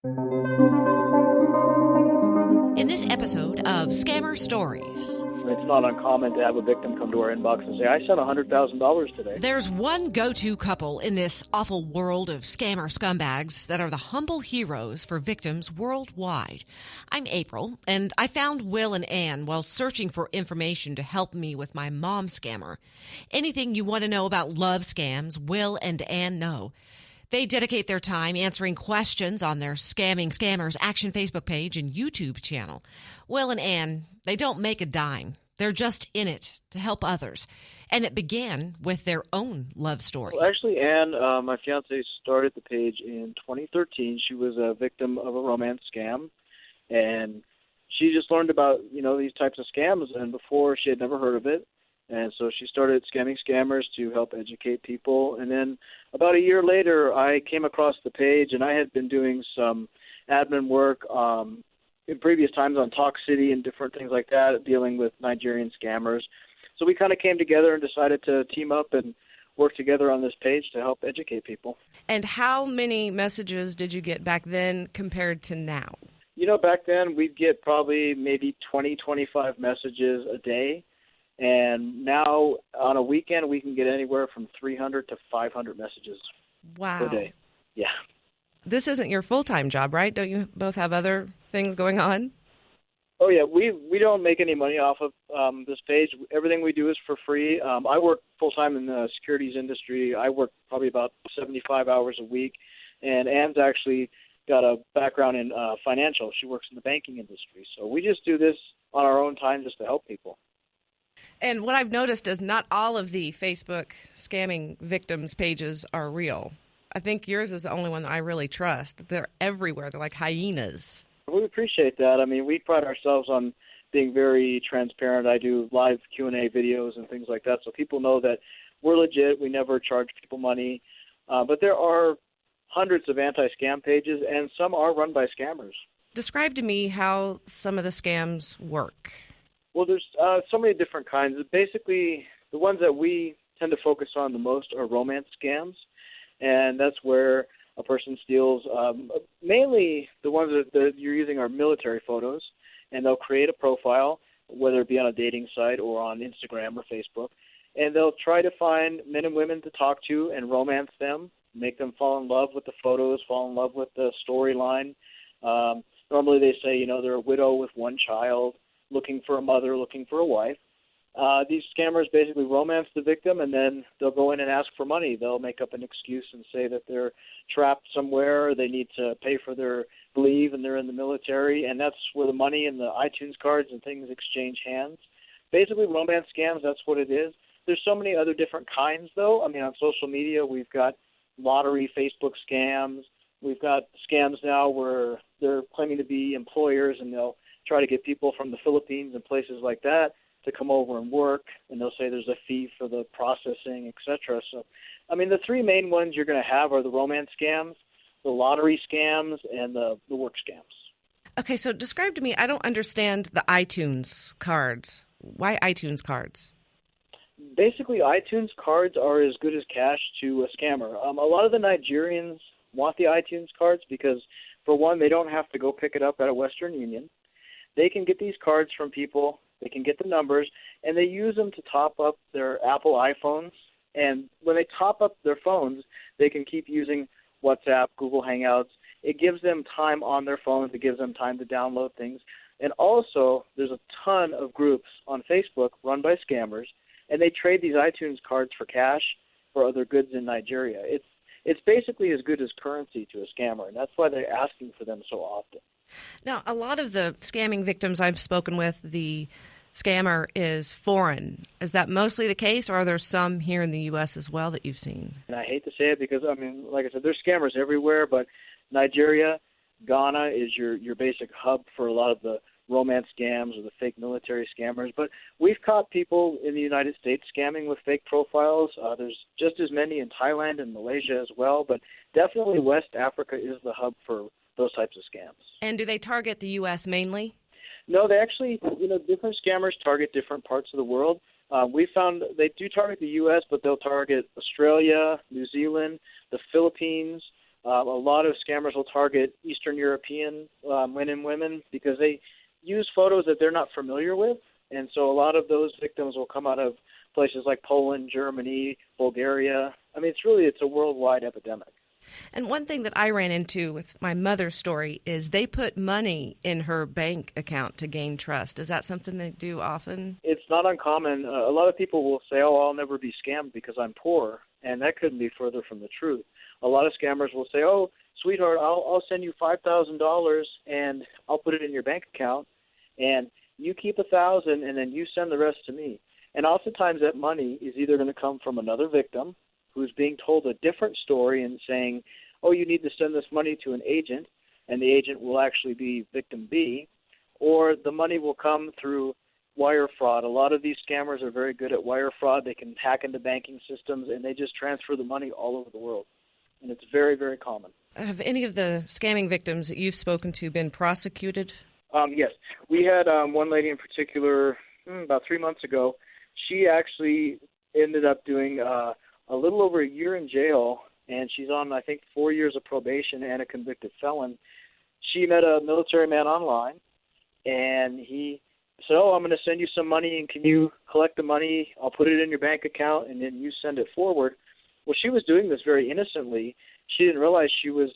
In this episode of Scammer Stories, It's not uncommon to have a victim come to our inbox and say, I sent $100,000 today. there's one go-to couple in this awful world of scammer scumbags that are the humble heroes for victims worldwide. I'm April, and I found Will and Ann while searching for information to help me with my mom scammer. Anything you want to know about love scams, Will and Ann know. They dedicate their time answering questions on their Scamming Scammers Action Facebook page and YouTube channel. Will and Ann, they don't make a dime. They're just in it to help others. And it began with their own love story. Well, actually, Ann, my fiance, started the page in 2013. She was a victim of a romance scam, and she just learned about, these types of scams, and before she had never heard of it. And so she started Scamming Scammers to help educate people. And then about a year later, I came across the page, and I had been doing some admin work in previous times on Talk City and different things like that, dealing with Nigerian scammers. So we kind of came together and decided to team up and work together on this page to help educate people. And how many messages did you get back then compared to now? Back then we'd get probably maybe 20, 25 messages a day. And now on a weekend, we can get anywhere from 300 to 500 messages per day. Yeah. This isn't your full-time job, right? Don't you both have other things going on? Oh, yeah. We don't make any money off of this page. Everything we do is for free. I work full-time in the securities industry. I work probably about 75 hours a week. And Ann's actually got a background in financial. She works in the banking industry. So we just do this on our own time just to help people. And what I've noticed is not all of the Facebook scamming victims pages are real. I think yours is the only one that I really trust. They're everywhere. They're like hyenas. We appreciate that. I mean, we pride ourselves on being very transparent. I do live Q&A videos and things like that, so people know that we're legit. We never charge people money. But there are hundreds of anti-scam pages, and some are run by scammers. Describe to me how some of the scams work. Well, there's so many different kinds. Basically, the ones that we tend to focus on the most are romance scams, and that's where a person steals. Mainly, the ones that you're using are military photos, and they'll create a profile, whether it be on a dating site or on Instagram or Facebook, and they'll try to find men and women to talk to and romance them, make them fall in love with the photos, fall in love with the storyline. Normally, they say, they're a widow with one child, looking for a mother, looking for a wife. These scammers basically romance the victim, and then they'll go in and ask for money. They'll make up an excuse and say that they're trapped somewhere, they need to pay for their leave, and they're in the military, and that's where the money and the iTunes cards and things exchange hands. Basically, romance scams, that's what it is. There's so many other different kinds, though. I mean, on social media, we've got lottery Facebook scams. We've got scams now where they're claiming to be employers, and they'll try to get people from the Philippines and places like that to come over and work, and they'll say there's a fee for the processing, etc. So, I mean, the three main ones you're going to have are the romance scams, the lottery scams, and the work scams. Okay, so describe to me, I don't understand the iTunes cards. Why iTunes cards? Basically, iTunes cards are as good as cash to a scammer. A lot of the Nigerians want the iTunes cards because, for one, they don't have to go pick it up at a Western Union. They can get these cards from people, they can get the numbers, and they use them to top up their Apple iPhones. And when they top up their phones, they can keep using WhatsApp, Google Hangouts. It gives them time on their phones. It gives them time to download things. And also, there's a ton of groups on Facebook run by scammers, and they trade these iTunes cards for cash for other goods in Nigeria. It's basically as good as currency to a scammer, and that's why they're asking for them so often. Now, a lot of the scamming victims I've spoken with, the scammer is foreign. Is that mostly the case, or are there some here in the U.S. as well that you've seen? And I hate to say it because, I mean, like I said, there's scammers everywhere, but Nigeria, Ghana is your basic hub for a lot of the romance scams or the fake military scammers. But we've caught people in the United States scamming with fake profiles. There's just as many in Thailand and Malaysia as well, but definitely West Africa is the hub for those types of scams. And do they target the U.S. mainly? No, they actually, different scammers target different parts of the world. We found they do target the U.S., but they'll target Australia, New Zealand, the Philippines, A lot of scammers will target Eastern European men and women because they use photos that they're not familiar with. And so a lot of those victims will come out of places like Poland, Germany, Bulgaria. I mean, it's a worldwide epidemic. And one thing that I ran into with my mother's story is they put money in her bank account to gain trust. Is that something they do often? It's not uncommon. A lot of people will say, oh, I'll never be scammed because I'm poor. And that couldn't be further from the truth. A lot of scammers will say, oh, sweetheart, I'll send you $5,000 and I'll put it in your bank account. And you keep $1,000 and then you send the rest to me. And oftentimes that money is either going to come from another victim who's being told a different story and saying, oh, you need to send this money to an agent, and the agent will actually be victim B, or the money will come through wire fraud. A lot of these scammers are very good at wire fraud. They can hack into banking systems, and they just transfer the money all over the world. And it's very, very common. Have any of the scamming victims that you've spoken to been prosecuted? Yes. We had one lady in particular about 3 months ago. She actually ended up doing a little over a year in jail, and she's on, I think, 4 years of probation and a convicted felon. She met a military man online, and he said, oh, I'm going to send you some money, and can you collect the money? I'll put it in your bank account, and then you send it forward. Well, she was doing this very innocently. She didn't realize she was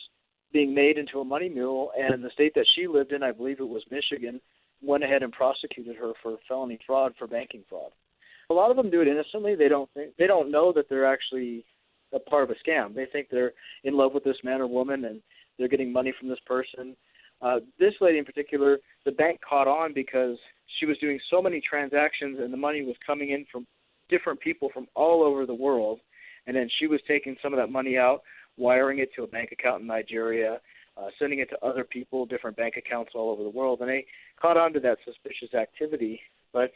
being made into a money mule, and the state that she lived in, I believe it was Michigan, went ahead and prosecuted her for felony fraud, for banking fraud. A lot of them do it innocently. They don't know that they're actually a part of a scam. They think they're in love with this man or woman and they're getting money from this person. This lady in particular, the bank caught on because she was doing so many transactions and the money was coming in from different people from all over the world. And then she was taking some of that money out, wiring it to a bank account in Nigeria, sending it to other people, different bank accounts all over the world. And they caught on to that suspicious activity. But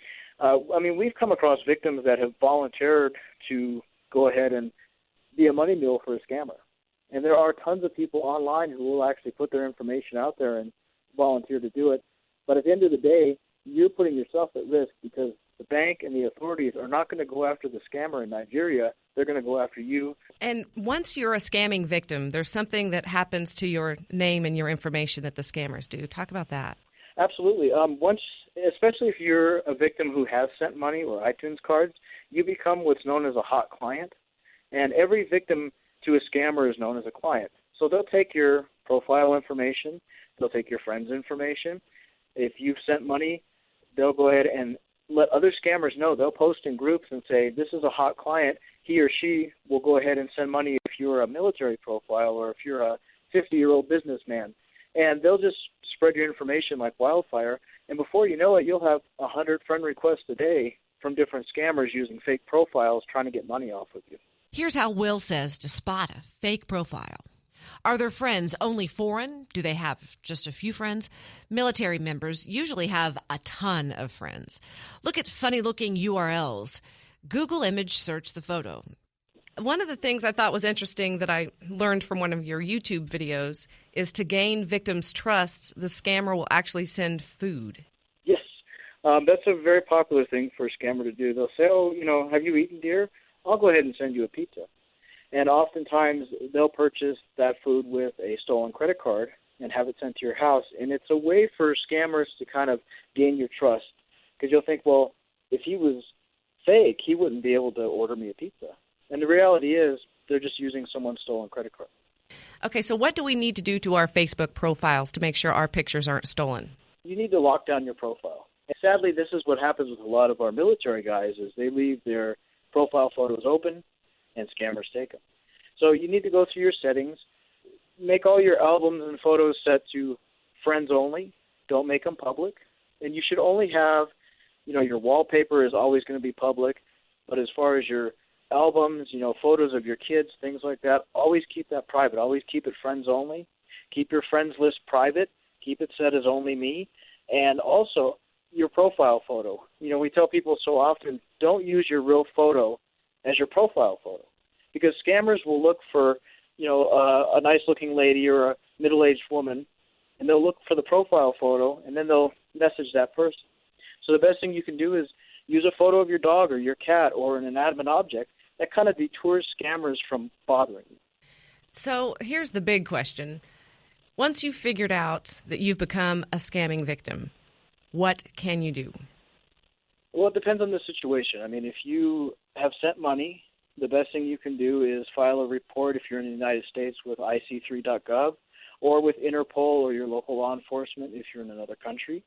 we've come across victims that have volunteered to go ahead and be a money mule for a scammer. And there are tons of people online who will actually put their information out there and volunteer to do it. But at the end of the day, you're putting yourself at risk because the bank and the authorities are not going to go after the scammer in Nigeria. They're going to go after you. And once you're a scamming victim, there's something that happens to your name and your information that the scammers do. Talk about that. Absolutely. Especially if you're a victim who has sent money or iTunes cards, you become what's known as a hot client. And every victim to a scammer is known as a client. So they'll take your profile information. They'll take your friend's information. If you've sent money, they'll go ahead and let other scammers know. They'll post in groups and say, this is a hot client. He or she will go ahead and send money if you're a military profile or if you're a 50-year-old businessman. And they'll just spread your information like wildfire. And before you know it, you'll have 100 friend requests a day from different scammers using fake profiles trying to get money off of you. Here's how Will says to spot a fake profile. Are their friends only foreign? Do they have just a few friends? Military members usually have a ton of friends. Look at funny-looking URLs. Google image search the photo. One of the things I thought was interesting that I learned from one of your YouTube videos is to gain victims' trust, the scammer will actually send food. Yes. That's a very popular thing for a scammer to do. They'll say, oh, have you eaten deer? I'll go ahead and send you a pizza. And oftentimes they'll purchase that food with a stolen credit card and have it sent to your house. And it's a way for scammers to kind of gain your trust because you'll think, well, if he was fake, he wouldn't be able to order me a pizza. And the reality is they're just using someone's stolen credit card. Okay, so what do we need to do to our Facebook profiles to make sure our pictures aren't stolen? You need to lock down your profile. And sadly, this is what happens with a lot of our military guys is they leave their profile photos open and scammers take them. So you need to go through your settings, make all your albums and photos set to friends only. Don't make them public. And you should only have, your wallpaper is always going to be public. But as far as your albums, photos of your kids, things like that, always keep that private. Always keep it friends only. Keep your friends list private. Keep it set as only me. And also your profile photo. We tell people so often, don't use your real photo as your profile photo because scammers will look for, a nice-looking lady or a middle-aged woman, and they'll look for the profile photo, and then they'll message that person. So the best thing you can do is use a photo of your dog or your cat or an inanimate object. That kind of detours scammers from bothering you. So here's the big question. Once you've figured out that you've become a scamming victim, what can you do? Well, it depends on the situation. I mean, if you have sent money, the best thing you can do is file a report if you're in the United States with IC3.gov or with Interpol or your local law enforcement if you're in another country.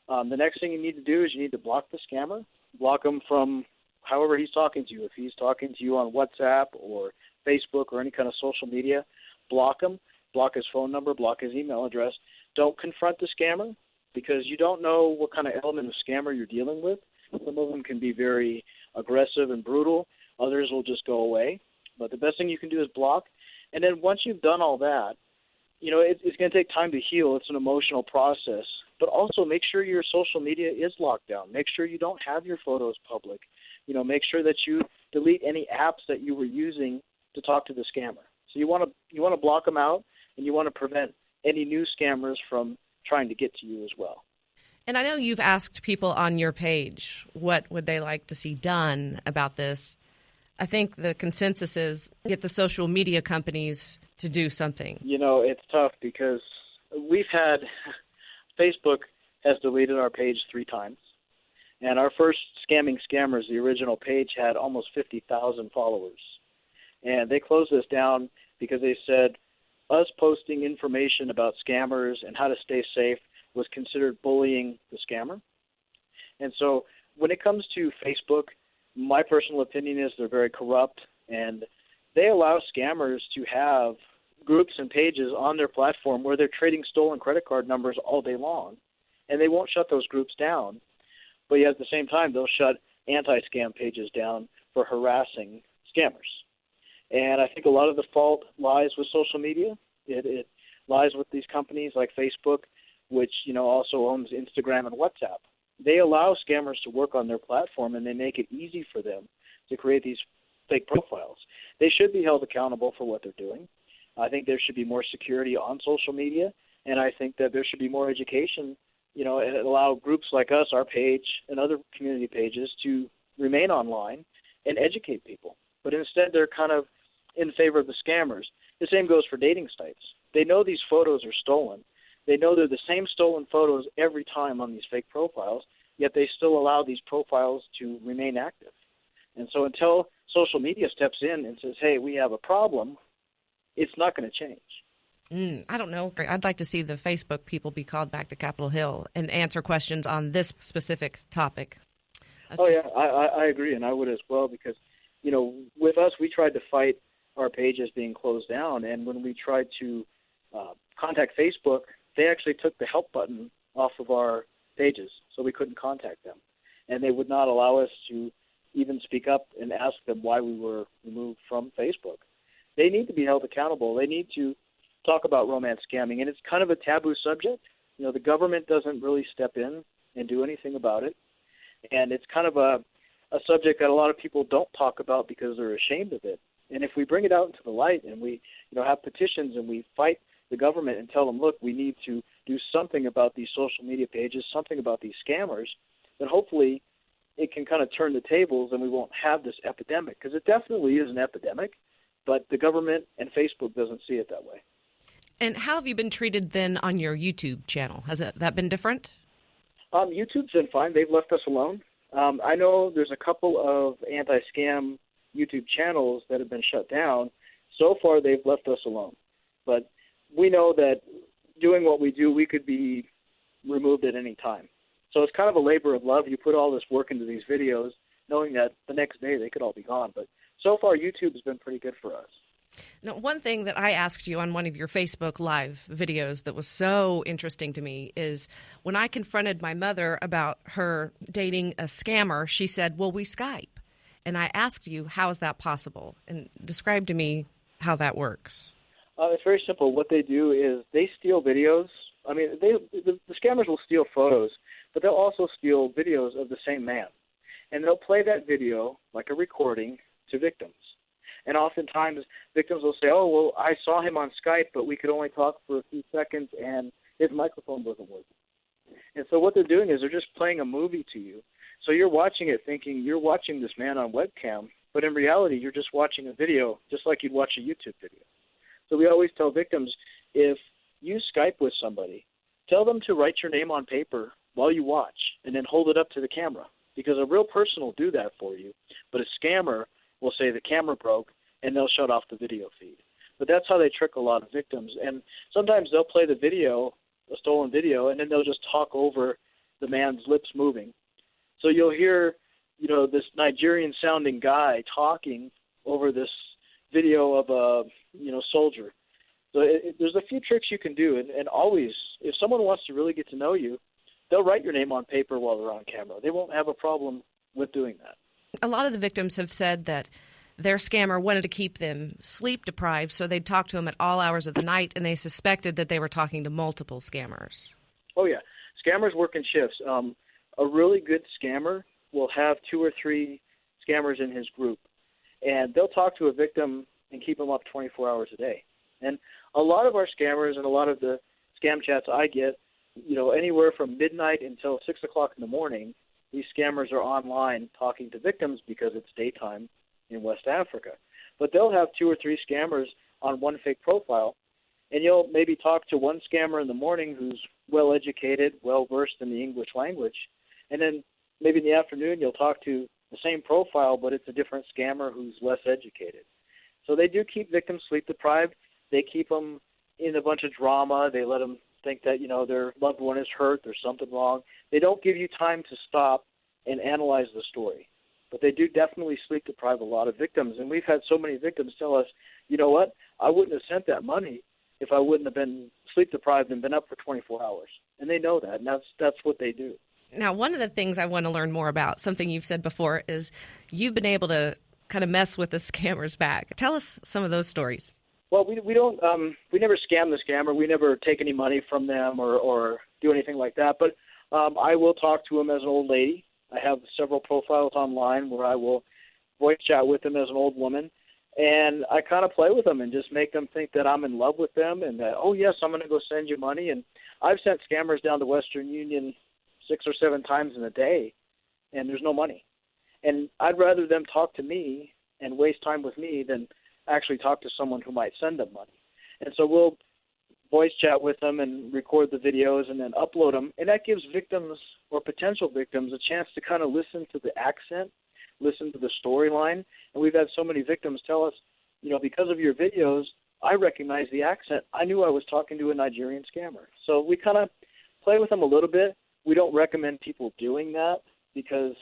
The next thing you need to do is you need to block the scammer, block him from however he's talking to you. If he's talking to you on WhatsApp or Facebook or any kind of social media, block him, block his phone number, block his email address. Don't confront the scammer because you don't know what kind of element of scammer you're dealing with. Some of them can be very aggressive and brutal. Others will just go away. But the best thing you can do is block. And then once you've done all that, it's going to take time to heal. It's an emotional process. But also make sure your social media is locked down. Make sure you don't have your photos public. Make sure that you delete any apps that you were using to talk to the scammer. So you want to block them out, and you want to prevent any new scammers from trying to get to you as well. And I know you've asked people on your page what would they like to see done about this. I think the consensus is get the social media companies to do something. It's tough because Facebook has deleted our page 3 times. And our first Scamming Scammers, the original page, had almost 50,000 followers. And they closed us down because they said us posting information about scammers and how to stay safe was considered bullying the scammer. And so when it comes to Facebook, my personal opinion is they're very corrupt, and they allow scammers to have groups and pages on their platform where they're trading stolen credit card numbers all day long. And they won't shut those groups down. But yet at the same time, they'll shut anti-scam pages down for harassing scammers. And I think a lot of the fault lies with social media. It lies with these companies like Facebook, which also owns Instagram and WhatsApp. They allow scammers to work on their platform, and they make it easy for them to create these fake profiles. They should be held accountable for what they're doing. I think there should be more security on social media, and I think that there should be more education, and allow groups like us, our page, and other community pages to remain online and educate people. But instead, they're kind of in favor of the scammers. The same goes for dating sites. They know these photos are stolen. They know they're the same stolen photos every time on these fake profiles, yet they still allow these profiles to remain active. And so until social media steps in and says, hey, we have a problem, it's not going to change. I don't know. I'd like to see the Facebook people be called back to Capitol Hill and answer questions on this specific topic. I agree, and I would as well, because, with us, we tried to fight our pages being closed down, and when we tried to contact Facebook, they actually took the help button off of our pages, so we couldn't contact them. And they would not allow us to even speak up and ask them why we were removed from Facebook. They need to be held accountable. They need to talk about romance scamming, and it's kind of a taboo subject. The government doesn't really step in and do anything about it, and it's kind of a subject that a lot of people don't talk about because they're ashamed of it. And if we bring it out into the light and we have petitions and we fight the government and tell them, look, we need to do something about these social media pages, something about these scammers, then hopefully it can kind of turn the tables and we won't have this epidemic, because it definitely is an epidemic, but the government and Facebook doesn't see it that way. And how have you been treated then on your YouTube channel? Has that been different? YouTube's been fine. They've left us alone. I know there's a couple of anti-scam YouTube channels that have been shut down. So far, they've left us alone. But we know that doing what we do, we could be removed at any time. So it's kind of a labor of love. You put all this work into these videos, knowing that the next day they could all be gone. But so far, YouTube has been pretty good for us. Now, one thing that I asked you on one of your Facebook Live videos that was so interesting to me is when I confronted my mother about her dating a scammer, she said, well, we Skype. And I asked you, how is that possible? And describe to me how that works. It's very simple. What they do is they steal videos. I mean, the scammers will steal photos, but they'll also steal videos of the same man. And they'll play that video, like a recording, to victims. And oftentimes, victims will say, oh, well, I saw him on Skype, but we could only talk for a few seconds, and his microphone wasn't working. And so what they're doing is they're just playing a movie to you. So you're watching it thinking you're watching this man on webcam, but in reality, you're just watching a video just like you'd watch a YouTube video. So we always tell victims, if you Skype with somebody, tell them to write your name on paper while you watch and then hold it up to the camera, because a real person will do that for you. But a scammer will say the camera broke, and they'll shut off the video feed. But that's how they trick a lot of victims. And sometimes they'll play the video, a stolen video, and then they'll just talk over the man's lips moving. So you'll hear, this Nigerian-sounding guy talking over this video of a, soldier. So there's a few tricks you can do. And always, if someone wants to really get to know you, they'll write your name on paper while they're on camera. They won't have a problem with doing that. A lot of the victims have said that their scammer wanted to keep them sleep deprived, so they'd talk to them at all hours of the night, and they suspected that they were talking to multiple scammers. Oh, yeah. Scammers work in shifts. A really good scammer will have 2 or 3 scammers in his group, and they'll talk to a victim and keep them up 24 hours a day. And a lot of our scammers and a lot of the scam chats I get, anywhere from midnight until 6 o'clock in the morning, these scammers are online talking to victims because it's daytime in West Africa. But they'll have 2 or 3 scammers on one fake profile, and you'll maybe talk to one scammer in the morning who's well-educated, well-versed in the English language, and then maybe in the afternoon you'll talk to the same profile, but it's a different scammer who's less educated. So they do keep victims sleep-deprived. They keep them in a bunch of drama. They let them think that, their loved one is hurt, there's something wrong. They don't give you time to stop and analyze the story. But they do definitely sleep deprive a lot of victims. And we've had so many victims tell us, you know what, I wouldn't have sent that money if I wouldn't have been sleep deprived and been up for 24 hours. And they know that, and that's what they do. Now, one of the things I want to learn more about, something you've said before, is you've been able to kind of mess with the scammer's bag. Tell us some of those stories. Well, we don't we never scam the scammer. We never take any money from them or do anything like that. But I will talk to them as an old lady. I have several profiles online where I will voice chat with them as an old woman, and I kind of play with them and just make them think that I'm in love with them and that, oh yes, I'm going to go send you money. And I've sent scammers down to Western Union 6 or 7 times in a day, and there's no money. And I'd rather them talk to me and waste time with me than actually talk to someone who might send them money. And so we'll voice chat with them and record the videos and then upload them. And that gives victims or potential victims a chance to kind of listen to the accent, listen to the storyline. And we've had so many victims tell us, because of your videos, I recognize the accent. I knew I was talking to a Nigerian scammer. So we kind of play with them a little bit. We don't recommend people doing that because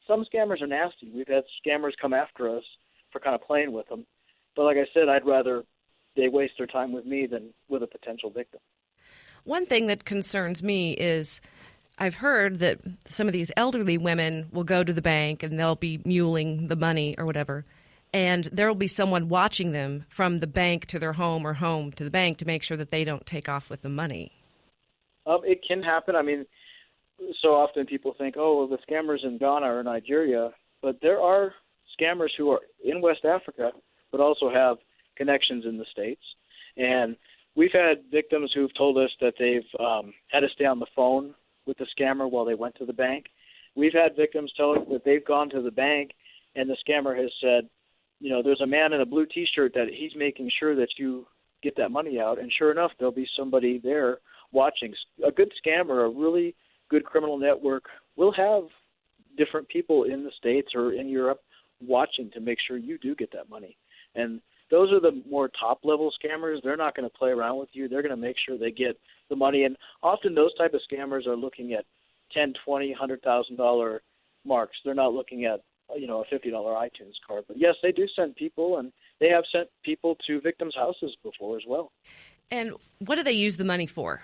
some scammers are nasty. We've had scammers come after us for kind of playing with them. But like I said, I'd rather they waste their time with me than with a potential victim. One thing that concerns me is I've heard that some of these elderly women will go to the bank and they'll be muling the money or whatever, and there will be someone watching them from the bank to their home or home to the bank to make sure that they don't take off with the money. It can happen. I mean, so often people think, oh, well, the scammers in Ghana or Nigeria, but there are scammers who are in West Africa but also have connections in the States. And we've had victims who've told us that they've had to stay on the phone with the scammer while they went to the bank. We've had victims tell us that they've gone to the bank and the scammer has said, there's a man in a blue T-shirt that he's making sure that you get that money out. And sure enough, there'll be somebody there watching. A good scammer, a really good criminal network, will have different people in the States or in Europe watching to make sure you do get that money. And those are the more top-level scammers. They're not going to play around with you. They're going to make sure they get the money. And often those type of scammers are looking at $10,000, $20,000, $100,000 marks. They're not looking at, a $50 iTunes card. But, yes, they do send people, and they have sent people to victims' houses before as well. And what do they use the money for?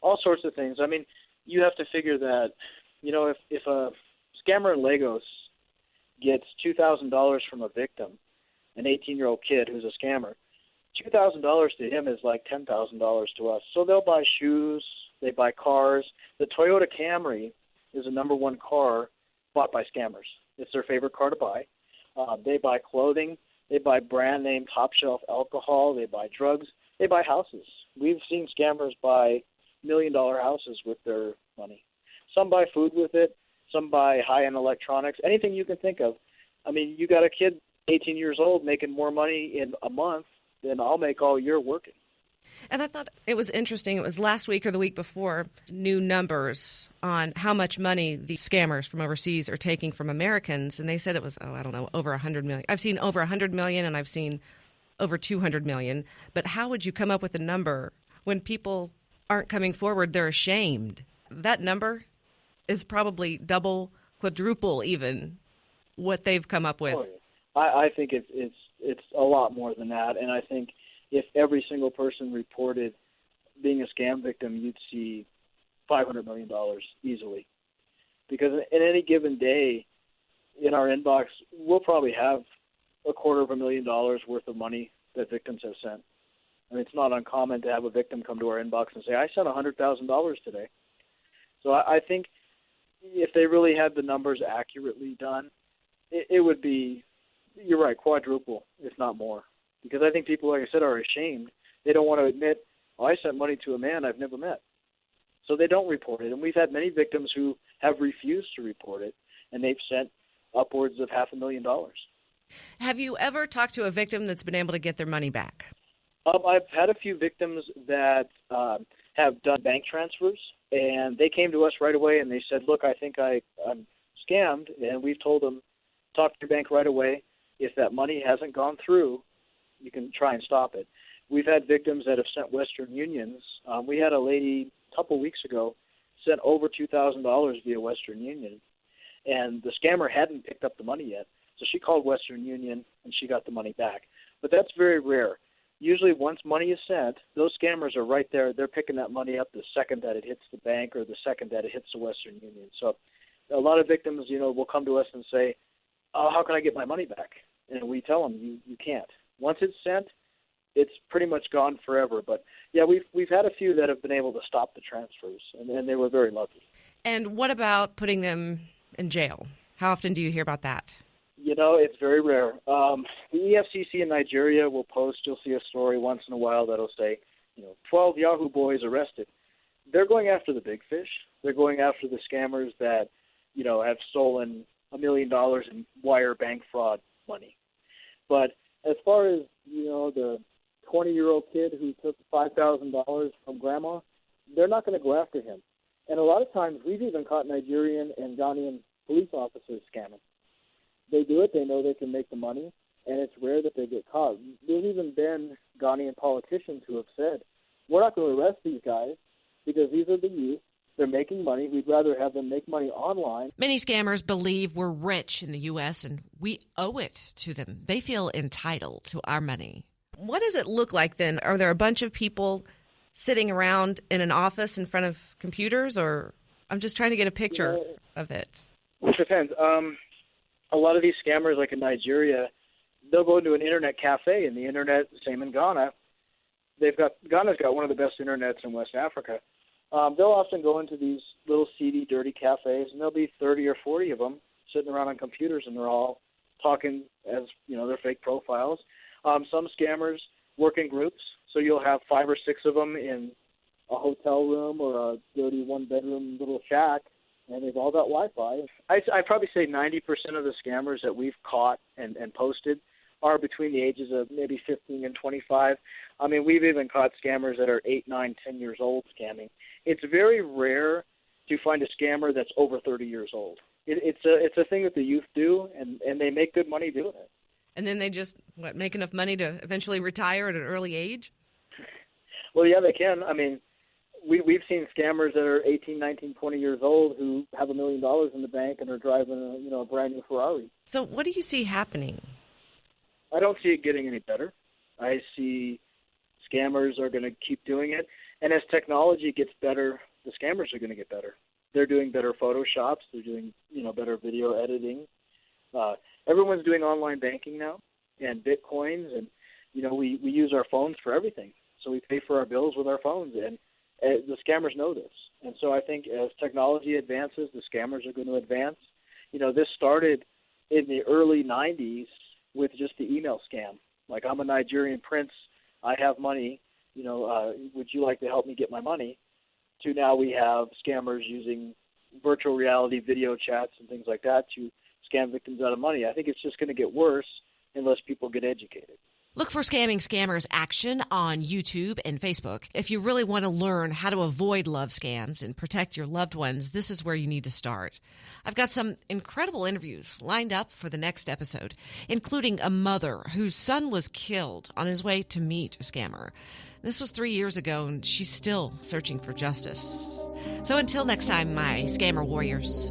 All sorts of things. I mean, you have to figure that, if a scammer in Lagos gets $2,000 from a victim, an 18-year-old kid who's a scammer, $2,000 to him is like $10,000 to us. So they'll buy shoes, they buy cars. The Toyota Camry is the number one car bought by scammers. It's their favorite car to buy. They buy clothing, they buy brand-name top-shelf alcohol, they buy drugs, they buy houses. We've seen scammers buy million-dollar houses with their money. Some buy food with it, some buy high-end electronics, anything you can think of. I mean, you got a kid 18 years old making more money in a month then I'll make all year working. And I thought it was interesting. It was last week or the week before, new numbers on how much money the scammers from overseas are taking from Americans. And they said it was, over 100 million. I've seen over 100 million and I've seen over 200 million. But how would you come up with a number when people aren't coming forward? They're ashamed. That number is probably double, quadruple even what they've come up with. I think it's a lot more than that. And I think if every single person reported being a scam victim, you'd see $500 million easily. Because in any given day in our inbox, we'll probably have $250,000 worth of money that victims have sent. I mean, it's not uncommon to have a victim come to our inbox and say, I sent $100,000 today. So I think if they really had the numbers accurately done, it would be, you're right, quadruple, if not more. Because I think people, like I said, are ashamed. They don't want to admit, I sent money to a man I've never met. So they don't report it. And we've had many victims who have refused to report it, and they've sent upwards of $500,000. Have you ever talked to a victim that's been able to get their money back? I've had a few victims that have done bank transfers, and they came to us right away, and they said, look, I think I'm scammed, and we've told them, talk to your bank right away. If that money hasn't gone through, you can try and stop it. We've had victims that have sent Western Unions. We had a lady a couple weeks ago sent over $2,000 via Western Union, and the scammer hadn't picked up the money yet. So she called Western Union, and she got the money back. But that's very rare. Usually once money is sent, those scammers are right there. They're picking that money up the second that it hits the bank or the second that it hits the Western Union. So a lot of victims, will come to us and say, oh, how can I get my money back? And we tell them, you can't. Once it's sent, it's pretty much gone forever. But, yeah, we've had a few that have been able to stop the transfers, and they were very lucky. And what about putting them in jail? How often do you hear about that? It's very rare. The EFCC in Nigeria will post, you'll see a story once in a while that'll say, 12 Yahoo boys arrested. They're going after the big fish. They're going after the scammers that, have stolen $1 million in wire bank fraud money. But as far as, the 20-year-old kid who took $5,000 from grandma, they're not going to go after him. And a lot of times we've even caught Nigerian and Ghanaian police officers scamming. They do it, they know they can make the money, and it's rare that they get caught. There's even been Ghanaian politicians who have said, we're not going to arrest these guys because these are the youth. They're making money. We'd rather have them make money online. Many scammers believe we're rich in the U.S. and we owe it to them. They feel entitled to our money. What does it look like then? Are there a bunch of people sitting around in an office in front of computers, or I'm just trying to get a picture of it? It depends. A lot of these scammers, like in Nigeria, they'll go into an internet cafe, and the internet, same in Ghana. Ghana's got one of the best internets in West Africa. They'll often go into these little seedy, dirty cafes, and there'll be 30 or 40 of them sitting around on computers, and they're all talking as, their fake profiles. Some scammers work in groups, so you'll have 5 or 6 of them in a hotel room or a dirty one-bedroom little shack, and they've all got Wi-Fi. I'd probably say 90% of the scammers that we've caught and posted are between the ages of maybe 15 and 25. I mean, we've even caught scammers that are 8, 9, 10 years old scamming. It's very rare to find a scammer that's over 30 years old. It's a thing that the youth do, and they make good money doing it. And then they just, make enough money to eventually retire at an early age? Well, yeah, they can. I mean, we've seen scammers that are 18, 19, 20 years old who have $1 million in the bank and are driving a brand new Ferrari. So what do you see happening? I don't see it getting any better. I see scammers are going to keep doing it. And as technology gets better, the scammers are going to get better. They're doing better Photoshops. They're doing, better video editing. Everyone's doing online banking now and Bitcoins. And, we use our phones for everything. So we pay for our bills with our phones. And the scammers know this. And so I think as technology advances, the scammers are going to advance. This started in the early 90s with just the email scam. Like, I'm a Nigerian prince. I have money. Would you like to help me get my money? To now we have scammers using virtual reality video chats and things like that to scam victims out of money. I think it's just going to get worse unless people get educated. Look for Scamming Scammers Action on YouTube and Facebook. If you really want to learn how to avoid love scams and protect your loved ones, this is where you need to start. I've got some incredible interviews lined up for the next episode, including a mother whose son was killed on his way to meet a scammer. This was 3 years ago, and she's still searching for justice. So until next time, my Scammer Warriors.